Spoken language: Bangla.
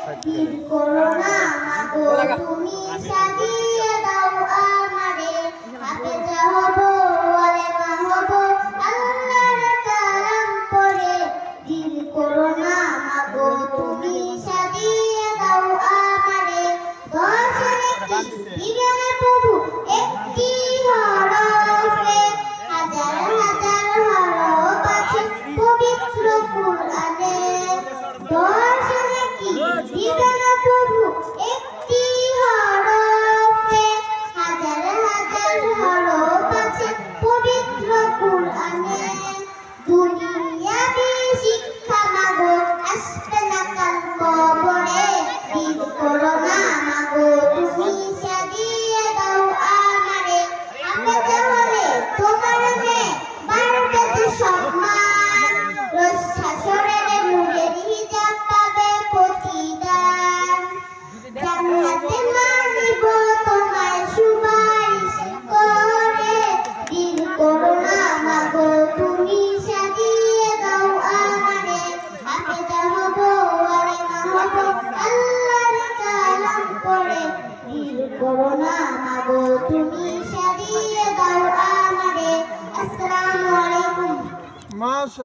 করোনা মাগো তুমি সাজিয়ে দাও আমারে হাফেজা হব আলেমা হব আল্লাহর কালাম পড়ে দিল করোনা মাগো তুমি সাজিয়ে দাও আমারে দর্শনে কি দিবে না প্রভু একটি হরফে হাজার হাজার হরফ আছে পবিত্র কুরআনে দর্শনে কি দিবে না প্রভু একটি হরফে হাজার হাজার হরফ আছে পবিত্র কুরআনে দুনিয়াবি শিক্ষা মাগো আসবে না কাল কবরে দিল করোনা মাগো তুমি সাজিয়ে দাও আমারে হাফেজা হলে তোমার মেয়ে বাড়বে তো সম্মান রোজ শাসরের নূরের হিজাব পাবে প্রতিদান জান্নাতে মানিব তোমায় সুপারিশ করে দিল করোনা মাগো তুমি সাজিয়ে দাও আমারে হাফেজা হব আলেমা হব আল্লাহর কালাম পড়ে দিল করোনা মাগো তুমি সাজিয়ে দাও আমারে আসসালামু আলাইকুম।